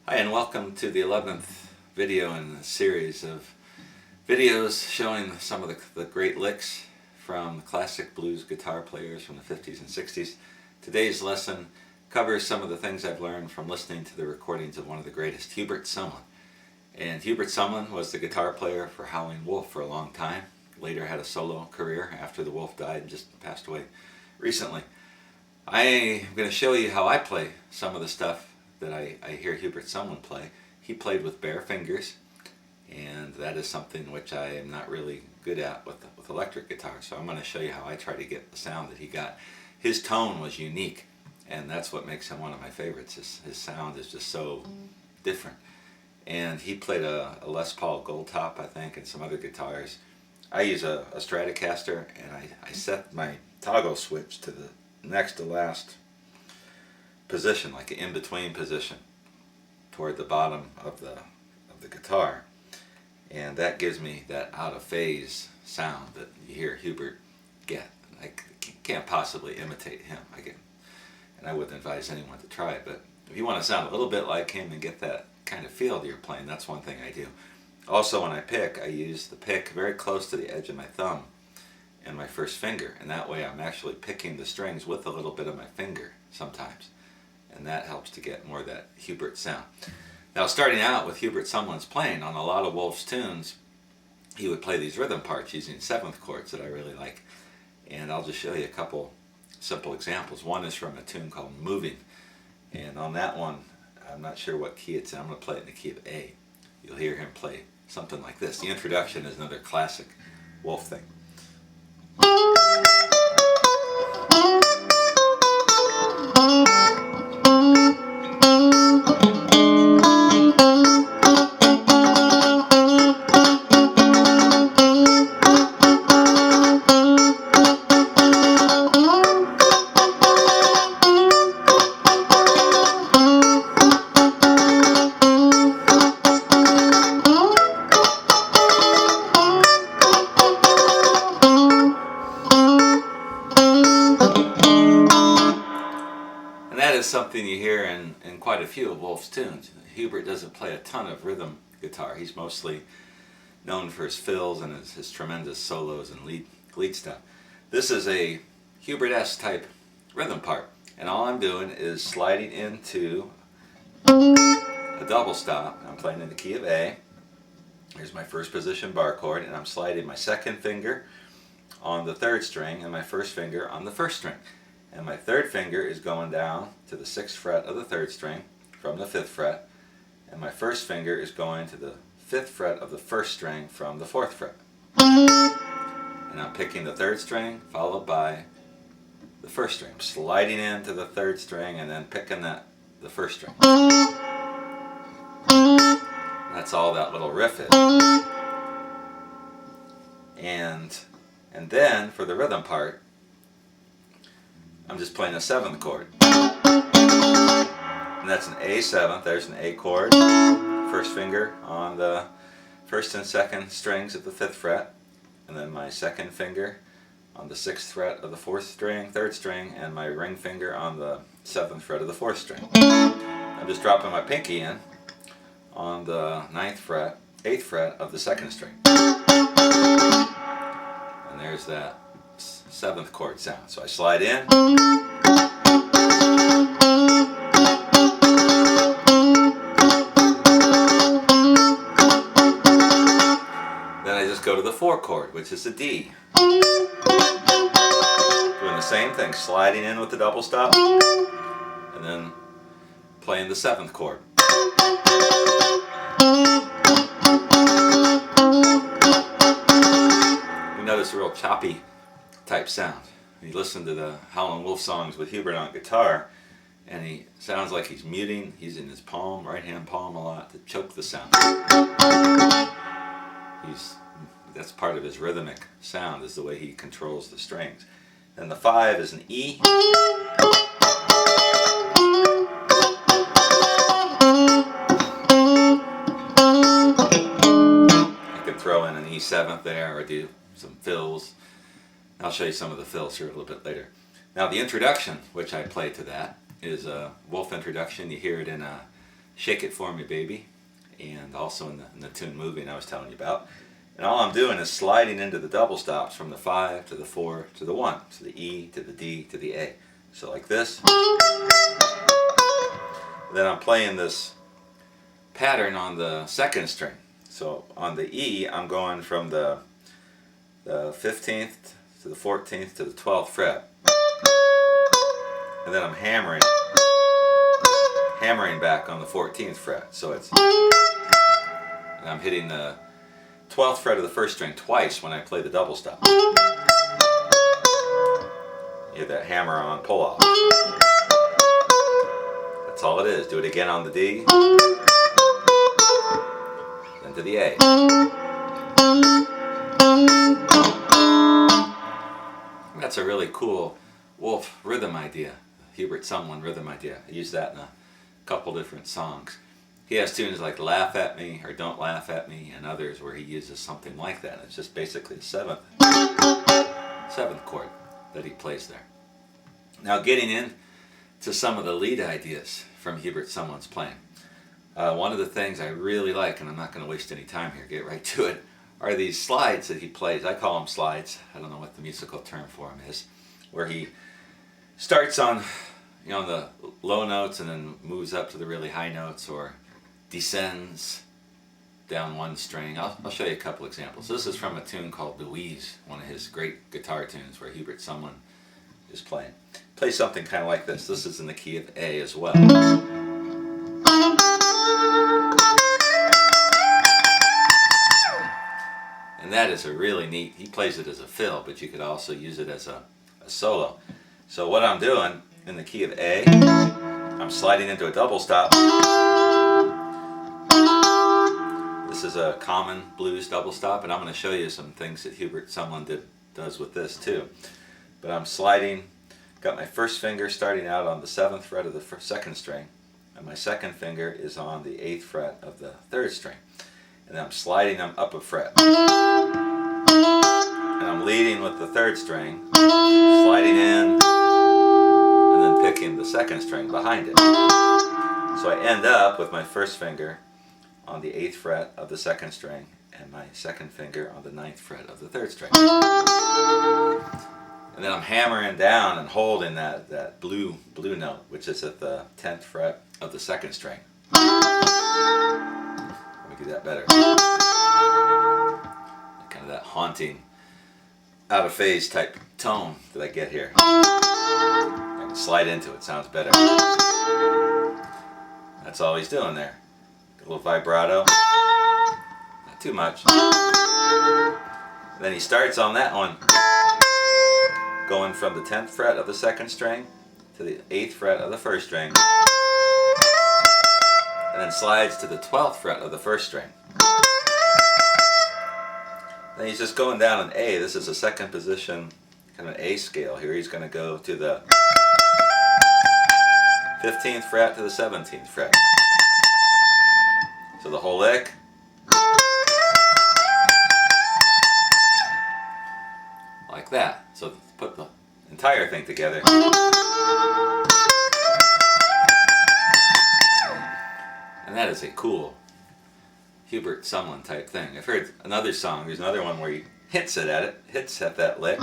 Hi, and welcome to the 11th video in a series of videos showing some of the great licks from the classic blues guitar players from the 50s and 60s. Today's lesson covers some of the things I've learned from listening to the recordings of one of the greatest, Hubert Sumlin. And Hubert Sumlin was the guitar player for Howlin' Wolf for a long time. Later had a solo career after the Wolf died and just passed away recently. I'm going to show you how I play some of the stuff that I hear Hubert Sumlin play. He played with bare fingers, and that is something which I am not really good at with electric guitar. So I'm going to show you how I try to get the sound that he got. His tone was unique, and that's what makes him one of my favorites. His sound is just so different. And he played a Les Paul Gold Top, I think, and some other guitars. I use a Stratocaster, and I set my toggle switch to the next to last position, like an in-between position toward the bottom of the guitar, and that gives me that out of phase sound that you hear Hubert get. I can't possibly imitate him. And I wouldn't advise anyone to try it, but if you want to sound a little bit like him and get that kind of feel that you're playing, that's one thing I do. Also, when I pick, I use the pick very close to the edge of my thumb and my first finger, and that way I'm actually picking the strings with a little bit of my finger sometimes, and that helps to get more of that Hubert sound. Now, starting out with Hubert Sumlin's playing on a lot of Wolf's tunes, he would play these rhythm parts using seventh chords that I really like, and I'll just show you a couple simple examples. One is from a tune called Moving, and on that one, I'm not sure what key it's in. I'm going to play it in the key of A. You'll hear him play something like this. The introduction is another classic Wolf thing. That is something you hear in quite a few of Wolf's tunes. Hubert doesn't play a ton of rhythm guitar. He's mostly known for his fills and his tremendous solos and lead stuff. This is a Hubert-esque type rhythm part, and all I'm doing is sliding into a double stop. I'm playing in the key of A. Here's my first position bar chord, and I'm sliding my second finger on the third string and my first finger on the first string. And my third finger is going down to the 6th fret of the 3rd string from the 5th fret, and my first finger is going to the 5th fret of the 1st string from the 4th fret. And I'm picking the 3rd string followed by the 1st string, sliding into the 3rd string and then picking the 1st string. That's all that little riff is. And then for the rhythm part, I'm just playing a 7th chord. And that's an A7, there's an A chord. First finger on the 1st and 2nd strings of the 5th fret. And then my second finger on the 6th fret of the 4th string, 3rd string, and my ring finger on the 7th fret of the 4th string. I'm just dropping my pinky in on the 9th fret, 8th fret of the 2nd string. And there's that 7th chord sound. So I slide in, then I just go to the 4 chord, which is a D. Doing the same thing, sliding in with the double stop, and then playing the 7th chord. You notice a real choppy type sound. You listen to the Howlin' Wolf songs with Hubert on guitar, and he sounds like he's muting. He's in his palm, right hand palm a lot to choke the sound. That's part of his rhythmic sound, is the way he controls the strings. And the 5 is an E. I could throw in an E7 there or do some fills. I'll show you some of the fills here a little bit later. Now the introduction, which I play to that, is a Wolf introduction. You hear it in Shake It For Me Baby, and also in the tune Moving I was telling you about. And all I'm doing is sliding into the double stops from the 5 to the 4 to the 1, to the E to the D to the A. So like this. Then I'm playing this pattern on the second string. So on the E, I'm going from the 15th to the 14th to the 12th fret. And then I'm hammering back on the 14th fret. So it's, and I'm hitting the 12th fret of the first string twice when I play the double stop. You hear that hammer on pull off. That's all it is. Do it again on the D, then to the A. That's a really cool Wolf rhythm idea, Hubert Sumlin rhythm idea. I use that in a couple different songs. He has tunes like Laugh at Me or Don't Laugh at Me, and others where he uses something like that. It's just basically a seventh chord that he plays there. Now getting into some of the lead ideas from Hubert Sumlin's playing. One of the things I really like, and I'm not going to waste any time here, get right to it, are these slides that he plays. I call them slides. I don't know what the musical term for them is, where he starts on, the low notes and then moves up to the really high notes, or descends down one string. I'll show you a couple examples. This is from a tune called Louise, one of his great guitar tunes where Hubert Sumlin is playing. Play something kind of like this. This is in the key of A as well. And that is a really neat, he plays it as a fill, but you could also use it as a solo. So what I'm doing in the key of A, I'm sliding into a double stop. This is a common blues double stop, and I'm going to show you some things that Hubert Sumlin does with this too. But I'm sliding, got my first finger starting out on the 7th fret of the second string, and my second finger is on the 8th fret of the 3rd string. And I'm sliding them up a fret. And I'm leading with the 3rd string, sliding in, and then picking the 2nd string behind it. So I end up with my first finger on the 8th fret of the 2nd string and my second finger on the 9th fret of the 3rd string. And then I'm hammering down and holding that blue note, which is at the 10th fret of the 2nd string. Let me do that better. Kind of that haunting, out of phase type tone that I get here. I can slide into it, sounds better. That's all he's doing there. A little vibrato, not too much. Then he starts on that one, going from the 10th fret of the 2nd string to the 8th fret of the 1st string, and then slides to the 12th fret of the 1st string. Then he's just going down an A. This is a second position, kind of an A scale here. He's going to go to the 15th fret to the 17th fret. So the whole lick. Like that. So put the entire thing together. And that is a cool Hubert Sumlin type thing. I've heard another song, there's another one where he hits at that lick.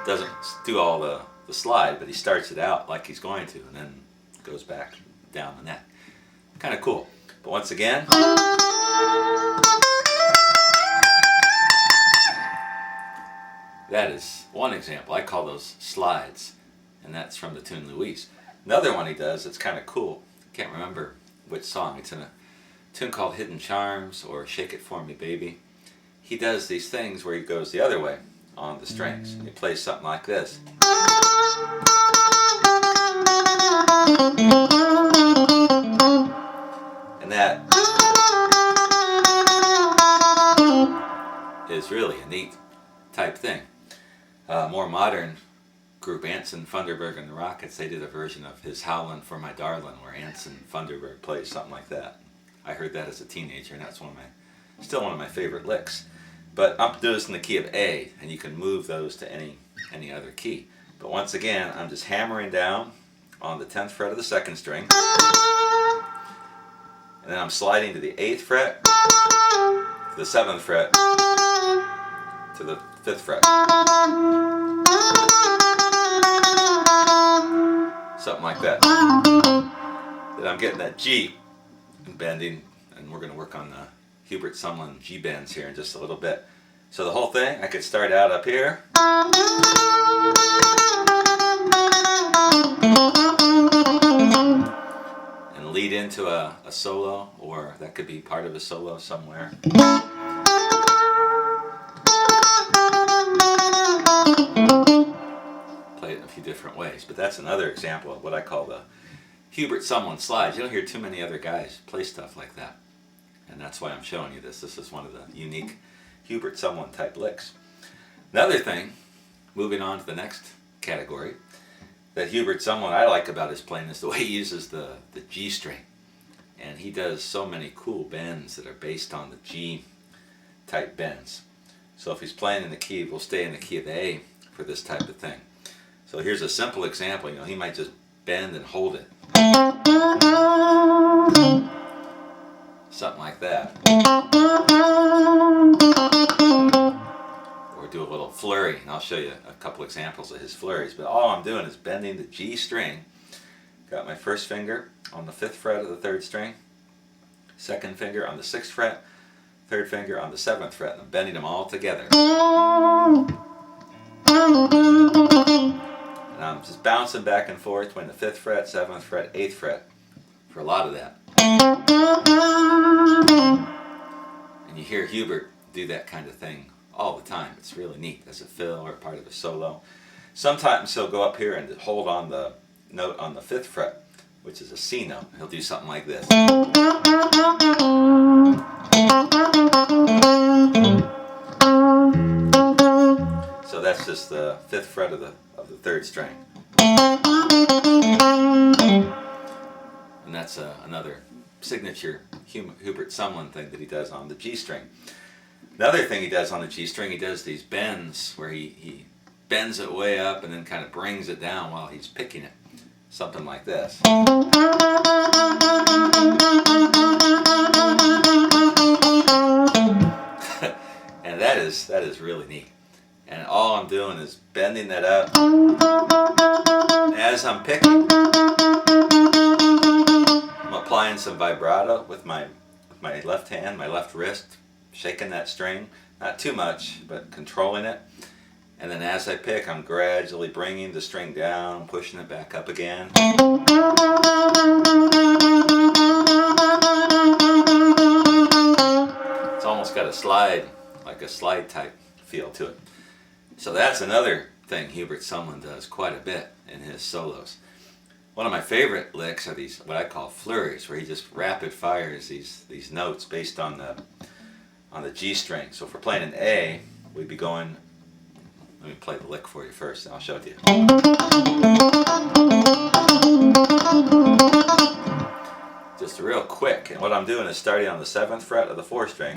Doesn't do all the slide, but he starts it out like he's going to, and then goes back down the neck. Kind of cool. But once again, that is one example. I call those slides, and that's from the tune Louise. Another one he does, it's kind of cool. Can't remember which song. It's in a tune called Hidden Charms or Shake It For Me Baby. He does these things where he goes the other way on the strings. He plays something like this. And that is really a neat type thing. More modern group, Anson, Funderburgh and the Rockets, they did a version of his Howlin' for My Darlin' where Anson Funderburgh plays something like that. I heard that as a teenager, and that's still one of my favorite licks. But I'm doing this in the key of A, and you can move those to any other key. But once again, I'm just hammering down on the 10th fret of the 2nd string, and then I'm sliding to the 8th fret, to the 7th fret, to the 5th fret. Something like that. Then I'm getting that G and bending, and we're going to work on the Hubert Sumlin G bends here in just a little bit. So the whole thing, I could start out up here. And lead into a solo, or that could be part of a solo somewhere. Play it in a few different ways, but that's another example of what I call the Hubert Sumlin slides. You don't hear too many other guys play stuff like that, and that's why I'm showing you this. This is one of the unique Hubert Sumlin type licks. Another thing, moving on to the next category, that Hubert Sumlin I like about his playing is the way he uses the G string. And he does so many cool bends that are based on the G type bends. So if he's playing in the key, we'll stay in the key of A for this type of thing. So here's a simple example. He might just bend and hold it. Something like that. Or do a little flurry, and I'll show you a couple examples of his flurries. But all I'm doing is bending the G string. Got my first finger on the 5th fret of the 3rd string, second finger on the 6th fret, third finger on the 7th fret, and I'm bending them all together. And I'm just bouncing back and forth between the 5th fret, 7th fret, 8th fret for a lot of that. And you hear Hubert do that kind of thing all the time. It's really neat as a fill or part of a solo. Sometimes he'll go up here and hold on the note on the 5th fret, which is a C note. He'll do something like this. So that's just the 5th fret of the 3rd string. And that's another signature Hubert Sumlin thing that he does on the G string. Another thing he does on the G string, he does these bends where he bends it way up and then kind of brings it down while he's picking it. Something like this. And that is really neat. And all I'm doing is bending that up as I'm picking. I'm applying some vibrato with my left hand, my left wrist, shaking that string, not too much, but controlling it. And then as I pick, I'm gradually bringing the string down, pushing it back up again. It's almost got a slide, like a slide type feel to it. So that's another thing Hubert Sumlin does quite a bit in his solos. One of my favorite licks are these, what I call flurries, where he just rapid fires these notes based on the G string. So if we're playing an A, we'd be going. Let me play the lick for you first, and I'll show it to you. Just real quick. And what I'm doing is starting on the 7th fret of the 4th string.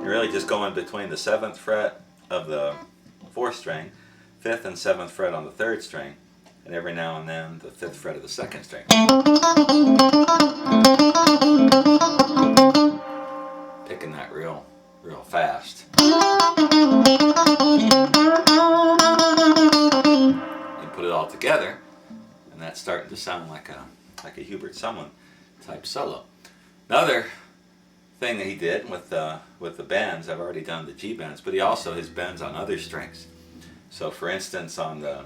You're really just going between the 7th fret of the 4th string, 5th and 7th fret on the 3rd string, and every now and then the 5th fret of the 2nd string. Picking that real fast. You put it all together, and that's starting to sound like a Hubert Sumlin type solo. Another thing that he did with the bends, I've already done the G bends, but he also his bends on other strings. So for instance, on the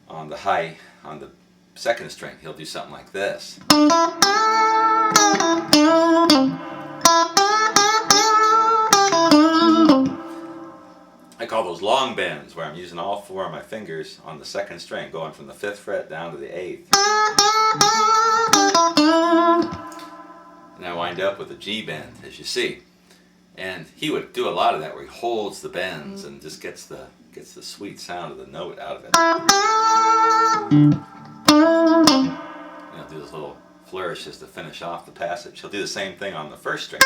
2nd string, he'll do something like this. I call those long bends, where I'm using all 4 of my fingers on the 2nd string, going from the 5th fret down to the 8th. And I wind up with a G bend, as you see. And he would do a lot of that, where he holds the bends and just gets the sweet sound of the note out of it. And he'll do this little flourishes to finish off the passage. He'll do the same thing on the 1st string.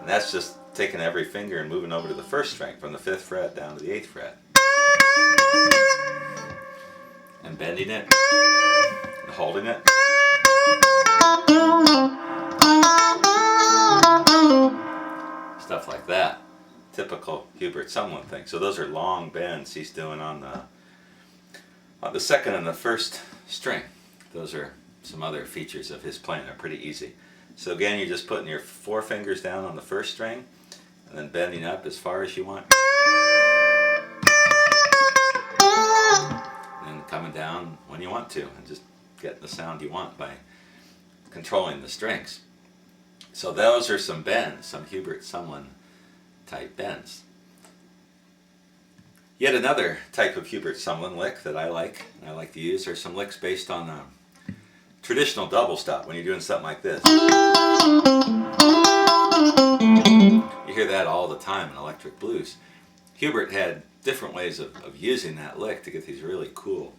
And that's just taking every finger and moving over to the first string from the 5th fret down to the 8th fret. And bending it and holding it. Stuff like that. Typical Hubert Sumlin thing. So those are long bends he's doing on the second and the first string. Those are some other features of his playing. They're pretty easy. So again, you're just putting your 4 fingers down on the first string and then bending up as far as you want. And then coming down when you want to and just getting the sound you want by controlling the strings. So those are some bends, some Hubert Sumlin type bends. Yet another type of Hubert Sumlin lick that I like to use are some licks based on traditional double stop when you're doing something like this. You hear that all the time in electric blues. Hubert had different ways of using that lick to get these really cool,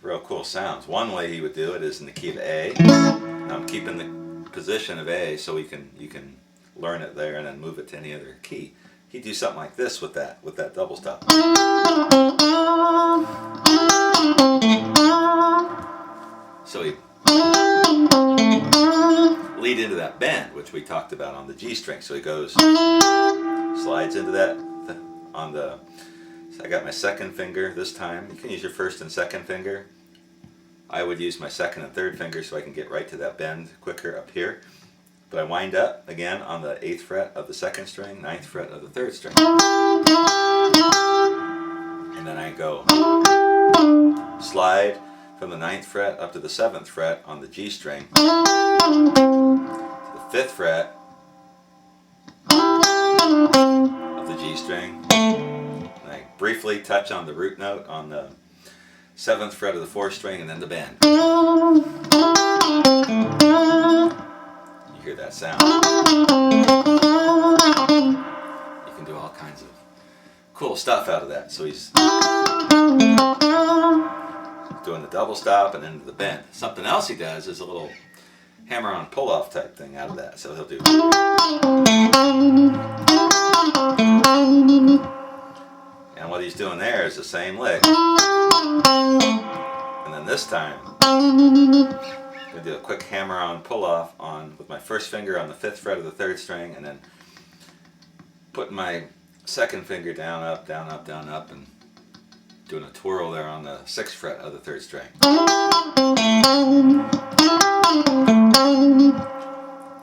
real cool sounds. One way he would do it is in the key of A. Now I'm keeping the position of A so you can learn it there and then move it to any other key. He'd do something like this with that double stop. So he'd lead into that bend, which we talked about on the G string. So he goes, slides into that on the. So I got my second finger this time. You can use your first and second finger. I would use my second and third finger so I can get right to that bend quicker up here. But I wind up again on the 8th fret of the second string, 9th fret of the third string. And then I go slide from the 9th fret up to the 7th fret on the G string to the 5th fret of the G string. And I briefly touch on the root note on the 7th fret of the 4th string and then the bend. You hear that sound. You can do all kinds of cool stuff out of that. So he's doing the double stop and into the bend. Something else he does is a little hammer-on pull-off type thing out of that. So he'll do. And what he's doing there is the same lick. And then this time, I'm going to do a quick hammer-on pull-off with my first finger on the 5th fret of the 3rd string, and then putting my second finger down, up, down, up, down, up, and doing a twirl there on the 6th fret of the 3rd string.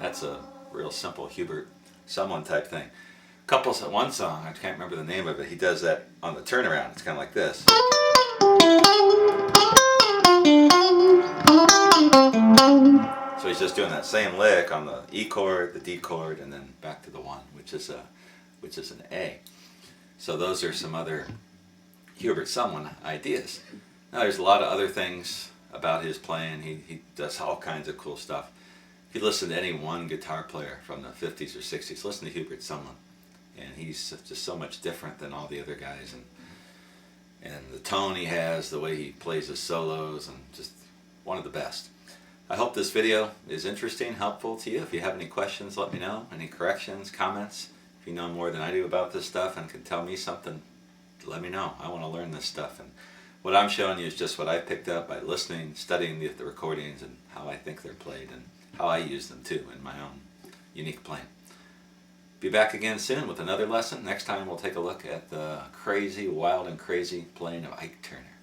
That's a real simple Hubert Sumlin type thing. One song, I can't remember the name of it, he does that on the turnaround. It's kind of like this. So he's just doing that same lick on the E chord, the D chord, and then back to the 1, which is an A. So those are some other Hubert Sumlin ideas. Now there's a lot of other things about his playing. He does all kinds of cool stuff. If you listen to any one guitar player from the 50s or 60s, listen to Hubert Sumlin. And he's just so much different than all the other guys. And the tone he has, the way he plays his solos, and just one of the best. I hope this video is interesting, helpful to you. If you have any questions, let me know. Any corrections, comments. If you know more than I do about this stuff and can tell me something, let me know. I want to learn this stuff. And what I'm showing you is just what I picked up by listening, studying the recordings, and how I think they're played, and how I use them too in my own unique playing. Be back again soon with another lesson. Next time we'll take a look at the crazy, wild and crazy playing of Ike Turner.